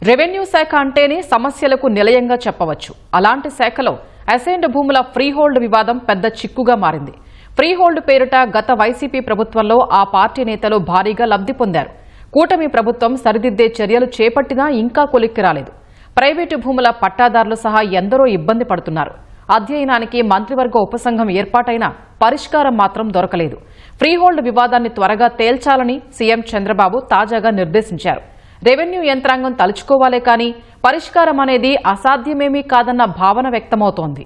Revenue శాఖ అంటేనే సమస్యలకు నిలయంగా చెప్పవచ్చు. అలాంటి శాఖలో అసైన్డ్ భూముల ఫ్రీహోల్డ్ వివాదం పెద్ద చిక్కుగా మారింది. ఫ్రీహోల్డ్ పేరిట గత వైసీపీ ప్రభుత్వంలో ఆ పార్టీ నేతలు భారీగా లబ్ధి పొందారు. కూటమి ప్రభుత్వం సరిదిద్దే చర్యలు చేపట్టినా ఇంకా కొలిక్కి రాలేదు. ప్రైవేటు భూముల పట్టాదారులు సహా ఎందరో ఇబ్బంది పడుతున్నారు. అధ్యయనానికి మంత్రివర్గ ఉపసంఘం ఏర్పాటైనా పరిష్కారం మాత్రం దొరకలేదు. ఫ్రీహోల్డ్ వివాదాన్ని త్వరగా తేల్చాలని సీఎం చంద్రబాబు తాజాగా నిర్దేశించారు. రెవెన్యూ యంత్రాంగం తలుచుకోవాలే కానీ పరిష్కారం అనేది అసాధ్యమేమీ కాదన్న భావన వ్యక్తమవుతోంది.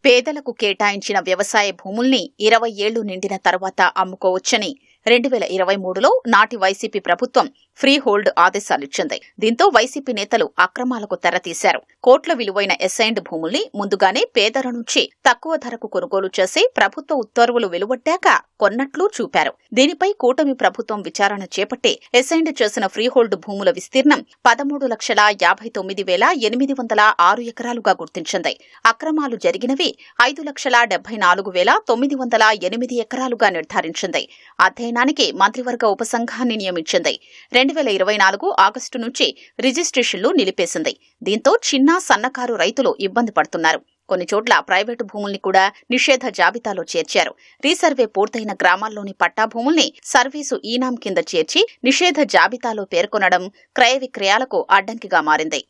పేదలకు కేటాయించిన వ్యవసాయ భూముల్ని 20 ఏళ్లు నిండిన తర్వాత అమ్ముకోవచ్చని 2023లో నాటి వైసీపీ ప్రభుత్వం ఫ్రీ హోల్డ్ ఆదేశాలిచ్చింది. దీంతో వైసీపీ నేతలు అక్రమాలకు తెరతీశారు. కోట్ల విలువైన అసైన్డ్ భూముల్ని ముందుగానే పేదల నుంచి తక్కువ ధరకు కొనుగోలు చేసి ప్రభుత్వ ఉత్తర్వులు వెలువడ్డాక కొన్నట్లు చూపారు. దీనిపై కూటమి ప్రభుత్వం విచారణ చేపట్టి అసైన్డ్ చేసిన ఫ్రీహోల్డ్ భూముల విస్తీర్ణం 13,52,806 ఎకరాలుగా గుర్తించింది. అక్రమాలు జరిగినవి 5,74,908 ఎకరాలుగా నిర్ధారించింది. అధ్యయనానికి మంత్రివర్గ ఉపసంఘాన్ని నియమించింది. 2024 ఆగస్టు నుంచి రిజిస్ట్రేషన్లు నిలిపేసింది. దీంతో చిన్న సన్నకారు రైతులు ఇబ్బంది పడుతున్నారు. కొన్ని చోట్ల ప్రైవేటు భూముల్ని కూడా నిషేధ జాబితాలో చేర్చారు. రీసర్వే పూర్తయిన గ్రామాల్లోని పట్టా భూముల్ని సర్వీసు ఈనాం కింద చేర్చి నిషేధ జాబితాలో పేర్కొనడం క్రయ విక్రయాలకు అడ్డంకిగా మారింది.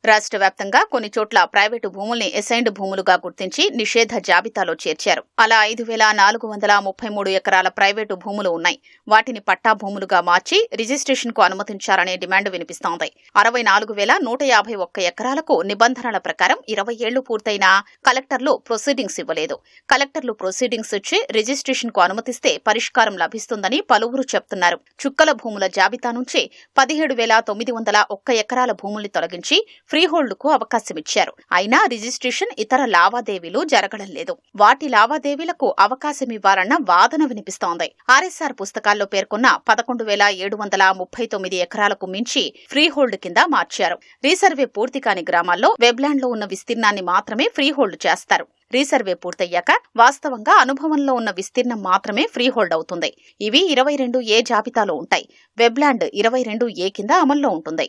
రాష్ట్ర వ్యాప్తంగా కొన్ని చోట్ల ప్రైవేటు భూముల్ని అసైన్డ్ భూములుగా గుర్తించి నిషేధ జాబితాలో చేర్చారు. అలా 5,433 ఎకరాల ప్రైవేటు భూములు ఉన్నాయి. వాటిని పట్టా భూములుగా మార్చి రిజిస్ట్రేషన్ కు అనుమతించారనే డిమాండ్ వినిపిస్తోంది. 64,151 ఎకరాలకు నిబంధనల ప్రకారం 20 ఏళ్లు పూర్తయినా కలెక్టర్లు ప్రొసీడింగ్స్ ఇవ్వలేదు. కలెక్టర్లు ప్రొసీడింగ్స్ ఇచ్చి రిజిస్ట్రేషన్ కు అనుమతిస్తే పరిష్కారం లభిస్తుందని పలువురు చెప్తున్నారు. చుక్కల భూముల జాబితా నుంచి 17,901 ఎకరాల భూముల్ని తొలగించి ఫ్రీహోల్డ్ కు అవకాశమిచ్చారు. అయినా రిజిస్ట్రేషన్ ఇతర లావాదేవీలు జరగడం లేదు. వాటి లావాదేవీలకు అవకాశమివ్వాలన్న వాదన వినిపిస్తోంది. ఆర్ఎస్ఆర్ పుస్తకాల్లో పేర్కొన్న 11,739 ఎకరాలకు మించి ఫ్రీహోల్డ్ కింద మార్చారు. రీసర్వే పూర్తి కాని గ్రామాల్లో వెబ్లాండ్ లో ఉన్న విస్తీర్ణాన్ని మాత్రమే ఫ్రీహోల్డ్ చేస్తారు. రీసర్వే పూర్తయ్యాక వాస్తవంగా అనుభవంలో ఉన్న విస్తీర్ణం మాత్రమే ఫ్రీహోల్డ్ అవుతుంది. ఇవి 22A జాబితాలో ఉంటాయి. వెబ్లాండ్ 22A కింద అమల్లో ఉంటుంది.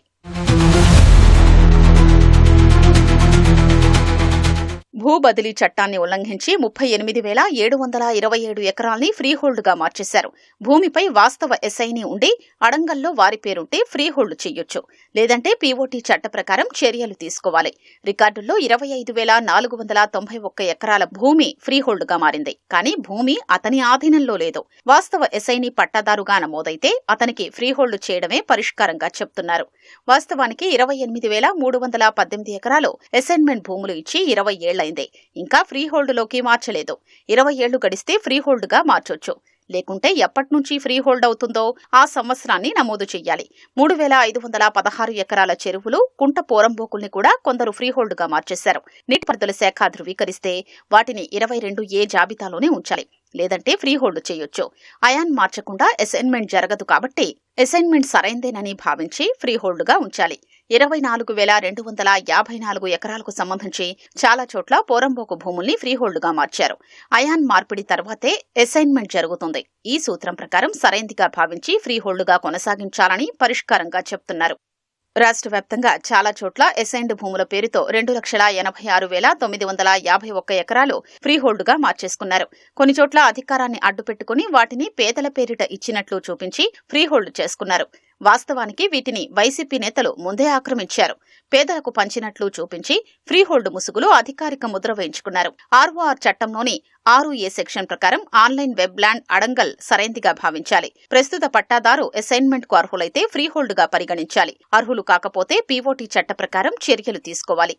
భూ బదిలీ చట్టాన్ని ఉల్లంఘించి 38,727 ఎకరాల్ని ఫ్రీహోల్డ్ గా మార్చేశారు. భూమిపై వాస్తవ ఎస్ఐని ఉండి అడంగల్లో వారి పేరుంటే ఫ్రీహోల్డ్ చెయ్యొచ్చు. లేదంటే పీఓటీ చట్ట ప్రకారం చర్యలు తీసుకోవాలి. రికార్డుల్లో 25,491 ఎకరాల భూమి ఫ్రీహోల్డ్ గా మారింది. కానీ భూమి అతని ఆధీనంలో లేదు. వాస్తవ ఎస్ఐని పట్టాదారుగా నమోదైతే అతనికి ఫ్రీహోల్డ్ చేయడమే పరిష్కారంగా చెప్తున్నారు. వాస్తవానికి 28,318 ఎకరాలు అసైన్మెంట్ భూములు ఇచ్చి 20 ఏళ్లైంది. ఇంకా ఫ్రీహోల్డ్ లోకి మార్చలేదు. 20 ఏళ్లు గడిస్తే ఫ్రీహోల్డ్ గా మార్చొచ్చు. లేకుంటే ఎప్పటినుంచి ఫ్రీహోల్డ్ అవుతుందో ఆ సంవత్సరాన్ని నమోదు చెయ్యాలి. 3,516 ఎకరాల చెరువులు, కుంట పోరంబోకుల్ని కూడా కొందరు ఫ్రీహోల్డ్ గా మార్చేశారు. నీటిపారుదల శాఖ ధృవీకరిస్తే వాటిని 22A జాబితాలోనే ఉంచాలి. లేదంటే ఫ్రీహోల్డ్ చేయొచ్చు. అయాన్ మార్చకుండా అసైన్మెంట్ జరగదు కాబట్టి అసైన్మెంట్ సరైందేనని భావించి ఫ్రీహోల్డ్ గా ఉంచాలి. 24,254 ఎకరాలకు సంబంధించి చాలా చోట్ల పోరంబోకు భూముల్ని ఫ్రీహోల్డ్ గా మార్చారు. అయాన్ మార్పిడి తర్వాతే అసైన్మెంట్ జరుగుతుంది. ఈ సూత్రం ప్రకారం సరైందిగా భావించి ఫ్రీహోల్డ్ గా కొనసాగించాలని పరిష్కారంగా చెప్తున్నారు. రాష్ట్ర వ్యాప్తంగా చాలా చోట్ల అసైన్డ్ భూముల పేరుతో 2,86,951 ఎకరాలు ఫ్రీహోల్డ్ గా మార్చేసుకున్నారు. కొన్ని చోట్ల అధికారాన్ని అడ్డుపెట్టుకుని వాటిని పేదల పేరిట ఇచ్చినట్లు చూపించి ఫ్రీహోల్డ్ చేసుకున్నారు. వాస్తవానికి వీటిని వైసీపీ నేతలు ముందే ఆక్రమించారు. పేదలకు పంచినట్లు చూపించి ఫ్రీహోల్డ్ ముసుగులో అధికారిక ముద్ర వేయించుకున్నారు. ఆర్ఓఆర్ చట్టంలోని 6A సెక్షన్ ప్రకారం ఆన్లైన్ వెబ్లాండ్ అడంగల్ సరైందిగా భావించాలి. ప్రస్తుత పట్టాదారు అసైన్మెంట్ కు అర్హులైతే ఫ్రీహోల్డ్ గా పరిగణించాలి. అర్హులు కాకపోతే పీఓటీ చట్ట ప్రకారం చర్యలు తీసుకోవాలి.